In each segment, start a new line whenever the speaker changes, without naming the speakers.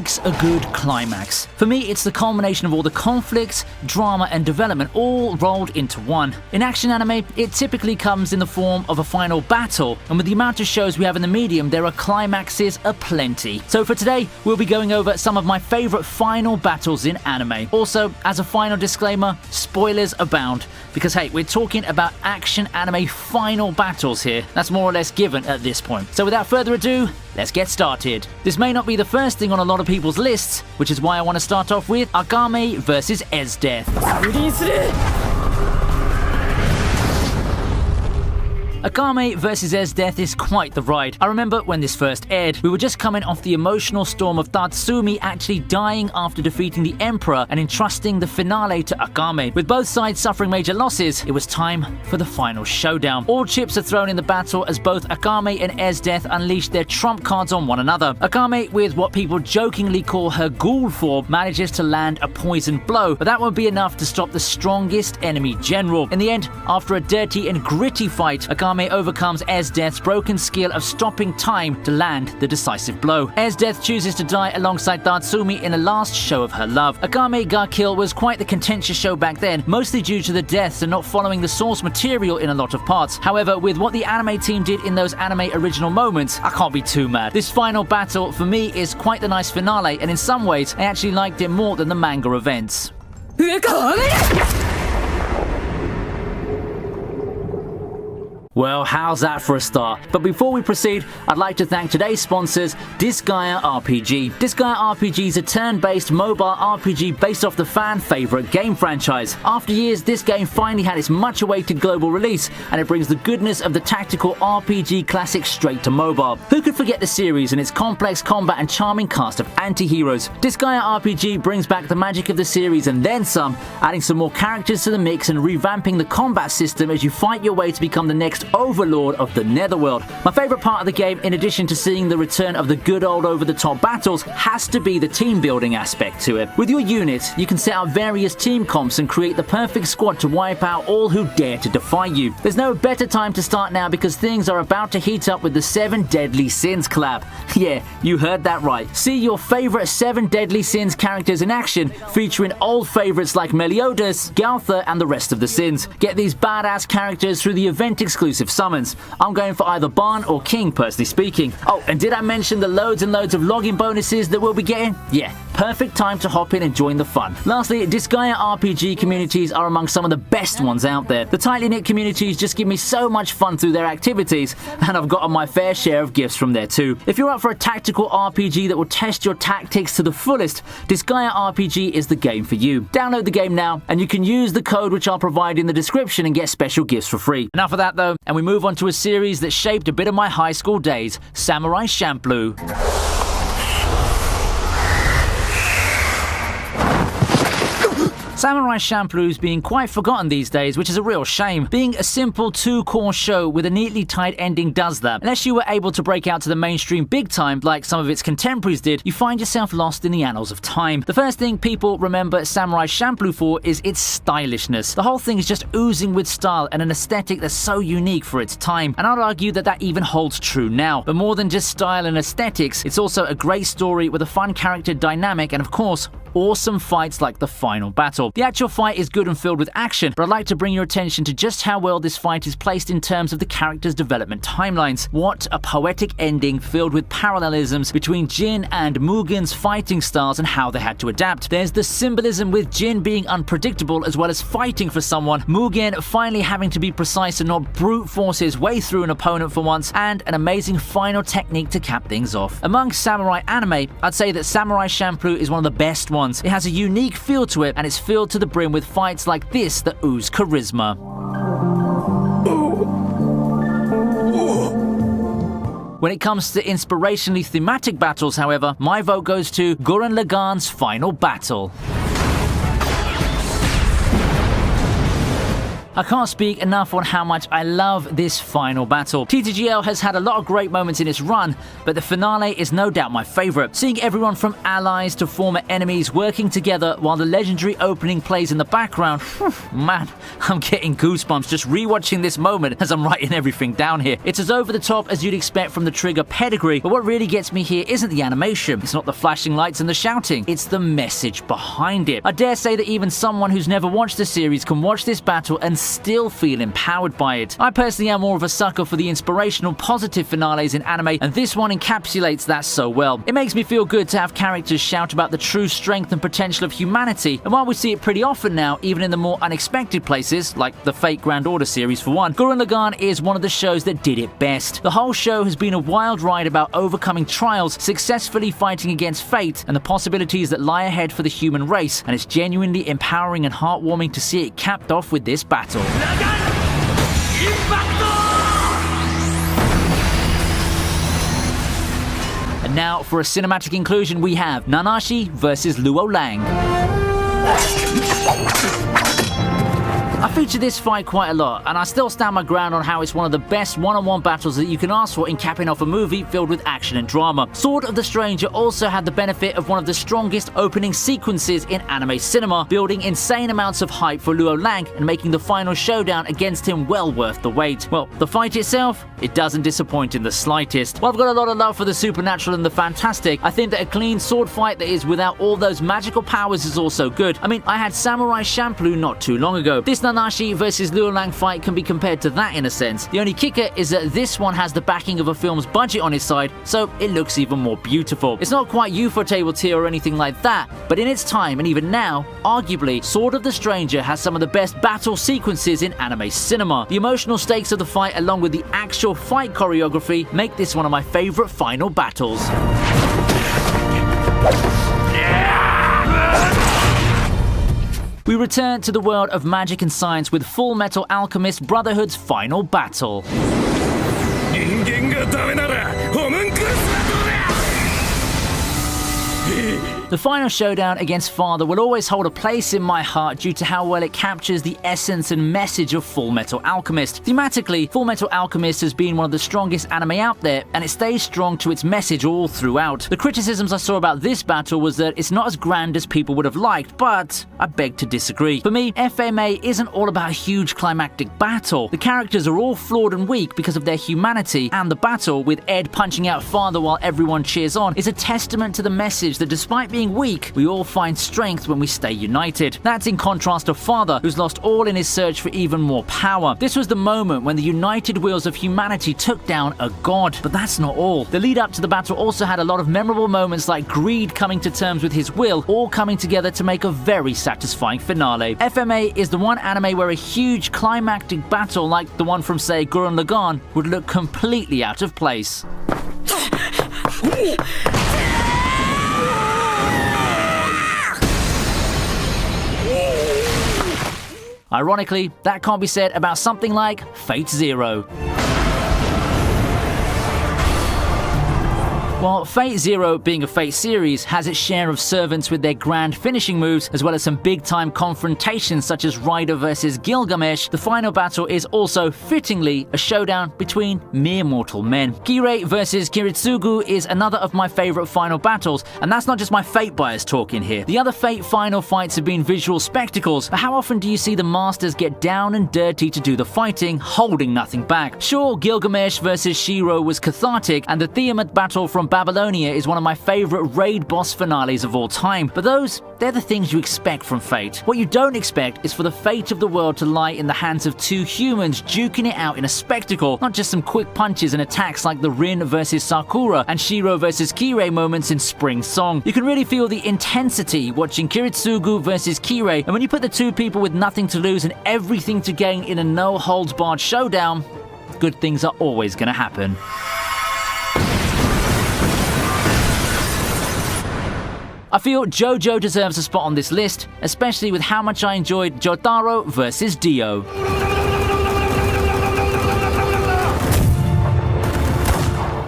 makes a good climax? For me, it's the culmination of all the conflicts, drama, and development all rolled into one. In action anime, it typically comes in the form of a final battle, and with the amount of shows we have in the medium, there are climaxes aplenty. So for today, we'll be going over some of my favorite final battles in anime. Also, as a final disclaimer, spoilers abound, because hey, we're talking about action anime final battles here. That's more or less given at this point. So without further ado, let's get started. This may not be the first thing on a lot of people's lists, which is why I want to start off with Akame vs Esdeath. Akame vs Esdeath is quite the ride. I remember when this first aired, we were just coming off the emotional storm of Tatsumi actually dying after defeating the Emperor and entrusting the finale to Akame. With both sides suffering major losses, it was time for the final showdown. All chips are thrown in the battle as both Akame and Esdeath unleash their trump cards on one another. Akame, with what people jokingly call her ghoul form, manages to land a poisoned blow, but that won't be enough to stop the strongest enemy general. In the end, after a dirty and gritty fight, Akame overcomes Esdeath's broken skill of stopping time to land the decisive blow. Esdeath chooses to die alongside Tatsumi in a last show of her love. Akame ga Kill was quite the contentious show back then, mostly due to the deaths and not following the source material in a lot of parts. However, with what the anime team did in those anime original moments, I can't be too mad. This final battle, for me, is quite the nice finale, and in some ways, I actually liked it more than the manga events. Well, how's that for a start? But before we proceed, I'd like to thank today's sponsors, Disgaea RPG. Disgaea RPG is a turn-based mobile RPG based off the fan-favorite game franchise. After years, this game finally had its much-awaited global release, and it brings the goodness of the tactical RPG classic straight to mobile. Who could forget the series and its complex combat and charming cast of anti-heroes? Disgaea RPG brings back the magic of the series and then some, adding some more characters to the mix and revamping the combat system as you fight your way to become the next overlord of the Netherworld. My favourite part of the game, in addition to seeing the return of the good old over-the-top battles, has to be the team building aspect to it. With your unit, you can set out various team comps and create the perfect squad to wipe out all who dare to defy you. There's no better time to start now because things are about to heat up with the 7 Deadly Sins collab. Yeah, you heard that right. See your favourite 7 Deadly Sins characters in action, featuring old favourites like Meliodas, Galtha, and the rest of the Sins. Get these badass characters through the event exclusive summons. I'm going for either Barn or King, personally speaking. Oh, and did I mention the loads and loads of login bonuses that we'll be getting? Yeah, perfect time to hop in and join the fun. Lastly, Disgaea RPG communities are among some of the best ones out there. The tightly knit communities just give me so much fun through their activities, and I've gotten my fair share of gifts from there too. If you're up for a tactical RPG that will test your tactics to the fullest, Disgaea RPG is the game for you. Download the game now, and you can use the code which I'll provide in the description and get special gifts for free. Enough of that though, and we move on to a series that shaped a bit of my high school days, Samurai Champloo. Samurai Champloo is being quite forgotten these days, which is a real shame. Being a simple 2-core show with a neatly tied ending does that. Unless you were able to break out to the mainstream big time, like some of its contemporaries did, you find yourself lost in the annals of time. The first thing people remember Samurai Champloo for is its stylishness. The whole thing is just oozing with style and an aesthetic that's so unique for its time, and I'd argue that that even holds true now. But more than just style and aesthetics, it's also a great story with a fun character dynamic and, of course, awesome fights like the final battle. The actual fight is good and filled with action, but I'd like to bring your attention to just how well this fight is placed in terms of the characters' development timelines. What a poetic ending filled with parallelisms between Jin and Mugen's fighting styles and how they had to adapt. There's the symbolism with Jin being unpredictable as well as fighting for someone, Mugen finally having to be precise and not brute force his way through an opponent for once, and an amazing final technique to cap things off. Among samurai anime, I'd say that Samurai Champloo is one of the best ones. It has a unique feel to it, and it's filled to the brim with fights like this that ooze charisma. When it comes to inspirationally thematic battles, however, my vote goes to Gurren Lagann's final battle. I can't speak enough on how much I love this final battle. TTGL has had a lot of great moments in its run, but the finale is no doubt my favorite. Seeing everyone from allies to former enemies working together while the legendary opening plays in the background, man, I'm getting goosebumps just rewatching this moment as I'm writing everything down here. It's as over the top as you'd expect from the Trigger pedigree, but what really gets me here isn't the animation, it's not the flashing lights and the shouting, it's the message behind it. I dare say that even someone who's never watched the series can watch this battle and still feel empowered by it. I personally am more of a sucker for the inspirational, positive finales in anime, and this one encapsulates that so well. It makes me feel good to have characters shout about the true strength and potential of humanity, and while we see it pretty often now, even in the more unexpected places, like the Fate Grand Order series for one, Gurren Lagann is one of the shows that did it best. The whole show has been a wild ride about overcoming trials, successfully fighting against fate, and the possibilities that lie ahead for the human race, and it's genuinely empowering and heartwarming to see it capped off with this battle. And now for a cinematic inclusion we have Nanashi versus Luo Lang. I feature this fight quite a lot, and I still stand my ground on how it's one of the best one-on-one battles that you can ask for in capping off a movie filled with action and drama. Sword of the Stranger also had the benefit of one of the strongest opening sequences in anime cinema, building insane amounts of hype for Luo Lang and making the final showdown against him well worth the wait. Well, the fight itself, it doesn't disappoint in the slightest. While I've got a lot of love for the supernatural and the fantastic, I think that a clean sword fight that is without all those magical powers is also good. I mean, I had Samurai Champloo not too long ago. This Nanashi versus Luo Lang fight can be compared to that in a sense. The only kicker is that this one has the backing of a film's budget on its side, so it looks even more beautiful. It's not quite Ufotable tier or anything like that, but in its time and even now, arguably, Sword of the Stranger has some of the best battle sequences in anime cinema. The emotional stakes of the fight along with the actual fight choreography make this one of my favorite final battles. We return to the world of magic and science with Full Metal Alchemist Brotherhood's final battle. The final showdown against Father will always hold a place in my heart due to how well it captures the essence and message of Full Metal Alchemist. Thematically, Full Metal Alchemist has been one of the strongest anime out there, and it stays strong to its message all throughout. The criticisms I saw about this battle was that it's not as grand as people would have liked, but I beg to disagree. For me, FMA isn't all about a huge climactic battle. The characters are all flawed and weak because of their humanity, and the battle, with Ed punching out Father while everyone cheers on, is a testament to the message that despite being weak, we all find strength when we stay united. That's in contrast to Father, who's lost all in his search for even more power. This was the moment when the united wills of humanity took down a god, but that's not all. The lead up to the battle also had a lot of memorable moments like Greed coming to terms with his will, all coming together to make a very satisfying finale. FMA is the one anime where a huge climactic battle like the one from, say, Gurren Lagann would look completely out of place. Ironically, that can't be said about something like Fate Zero. While Fate Zero, being a Fate series, has its share of servants with their grand finishing moves, as well as some big-time confrontations such as Ryder versus Gilgamesh, the final battle is also, fittingly, a showdown between mere mortal men. Kirei versus Kiritsugu is another of my favorite final battles, and that's not just my Fate bias talking here. The other Fate final fights have been visual spectacles, but how often do you see the masters get down and dirty to do the fighting, holding nothing back? Sure, Gilgamesh versus Shiro was cathartic, and the Tiamat battle from Babylonia is one of my favorite raid boss finales of all time, but they're the things you expect from Fate. What you don't expect is for the fate of the world to lie in the hands of two humans duking it out in a spectacle, not just some quick punches and attacks like the Rin versus Sakura and Shiro versus Kirei moments in Spring Song. You can really feel the intensity watching Kiritsugu versus Kirei, and when you put the two people with nothing to lose and everything to gain in a no-holds-barred showdown, good things are always gonna happen. I feel JoJo deserves a spot on this list, especially with how much I enjoyed Jotaro versus Dio.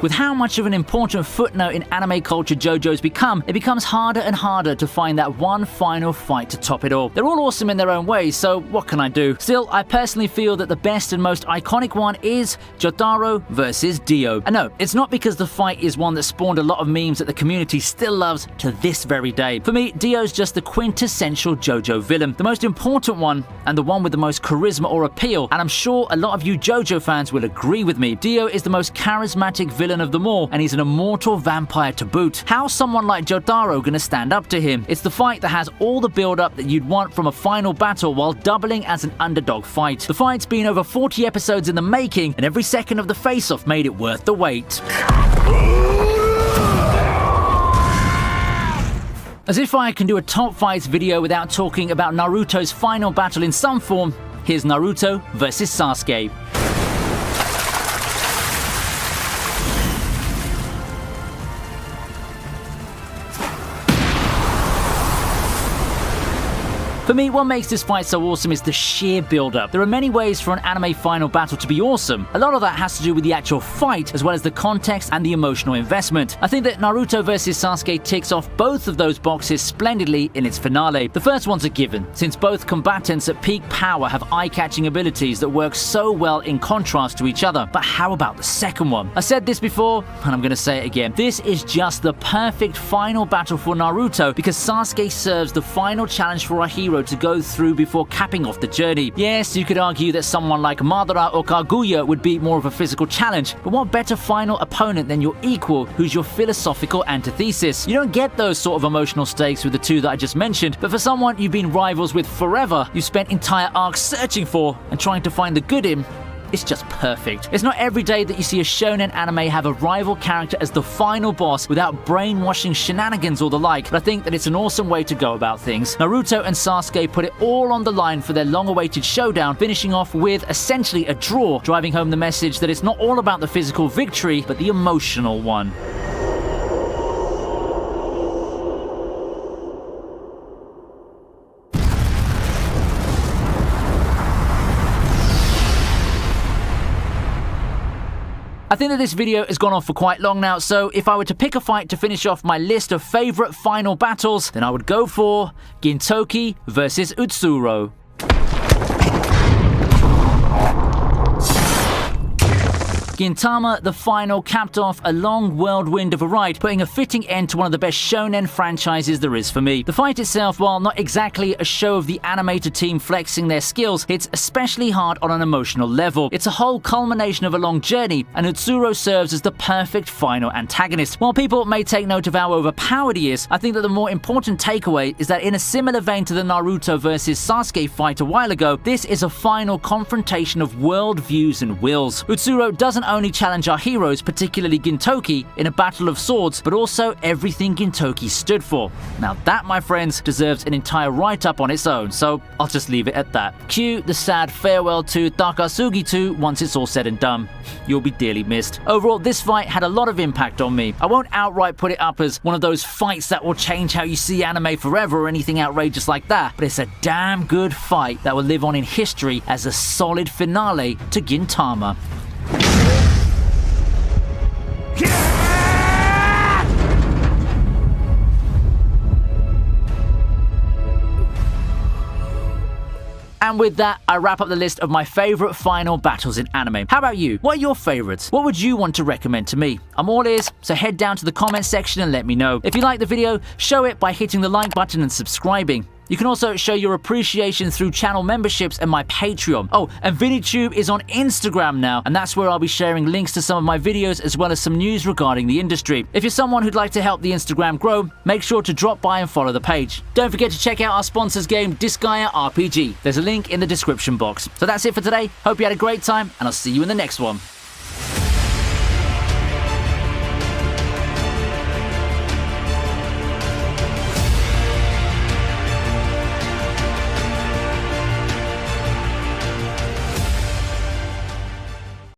With how much of an important footnote in anime culture JoJo's become, it becomes harder and harder to find that one final fight to top it all. They're all awesome in their own ways, so what can I do? Still, I personally feel that the best and most iconic one is Jotaro versus Dio. And no, it's not because the fight is one that spawned a lot of memes that the community still loves to this very day. For me, Dio's just the quintessential JoJo villain, the most important one and the one with the most charisma or appeal, and I'm sure a lot of you JoJo fans will agree with me. Dio is the most charismatic villain of them all, and he's an immortal vampire to boot. How's someone like Jotaro gonna stand up to him? It's the fight that has all the build-up that you'd want from a final battle while doubling as an underdog fight. The fight's been over 40 episodes in the making, and every second of the face-off made it worth the wait. As if I can do a top fights video without talking about Naruto's final battle in some form, here's Naruto versus Sasuke. For me, what makes this fight so awesome is the sheer build-up. There are many ways for an anime final battle to be awesome. A lot of that has to do with the actual fight, as well as the context and the emotional investment. I think that Naruto vs Sasuke ticks off both of those boxes splendidly in its finale. The first one's a given, since both combatants at peak power have eye-catching abilities that work so well in contrast to each other. But how about the second one? I said this before, and I'm gonna say it again. This is just the perfect final battle for Naruto, because Sasuke serves the final challenge for a hero to go through before capping off the journey. Yes, you could argue that someone like Madara or Kaguya would be more of a physical challenge, but what better final opponent than your equal, who's your philosophical antithesis? You don't get those sort of emotional stakes with the two that I just mentioned, but for someone you've been rivals with forever, you've spent entire arcs searching for and trying to find the good in, it's just perfect. It's not every day that you see a shonen anime have a rival character as the final boss without brainwashing shenanigans or the like, but I think that it's an awesome way to go about things. Naruto and Sasuke put it all on the line for their long-awaited showdown, finishing off with essentially a draw, driving home the message that it's not all about the physical victory, but the emotional one. I think that this video has gone on for quite long now, so if I were to pick a fight to finish off my list of favorite final battles, then I would go for Gintoki versus Utsuro. Gintama, the final, capped off a long whirlwind of a ride, putting a fitting end to one of the best shonen franchises there is for me. The fight itself, while not exactly a show of the animator team flexing their skills, hits especially hard on an emotional level. It's a whole culmination of a long journey, and Utsuro serves as the perfect final antagonist. While people may take note of how overpowered he is, I think that the more important takeaway is that in a similar vein to the Naruto versus Sasuke fight a while ago, this is a final confrontation of worldviews and wills. Utsuro doesn't only challenge our heroes, particularly Gintoki, in a battle of swords, but also everything Gintoki stood for. Now that, my friends, deserves an entire write-up on its own, so I'll just leave it at that. Cue the sad farewell to Takasugi 2 once it's all said and done. You'll be dearly missed. Overall, this fight had a lot of impact on me. I won't outright put it up as one of those fights that will change how you see anime forever or anything outrageous like that, but it's a damn good fight that will live on in history as a solid finale to Gintama. And with that, I wrap up the list of my favorite final battles in anime. How about you? What are your favorites? What would you want to recommend to me? I'm all ears, so head down to the comment section and let me know. If you like the video, show it by hitting the like button and subscribing. You can also show your appreciation through channel memberships and my Patreon. Oh, and ViniiTube is on Instagram now, and that's where I'll be sharing links to some of my videos as well as some news regarding the industry. If you're someone who'd like to help the Instagram grow, make sure to drop by and follow the page. Don't forget to check out our sponsors game, Disgaea RPG. There's a link in the description box. So that's it for today. Hope you had a great time, and I'll see you in the next one.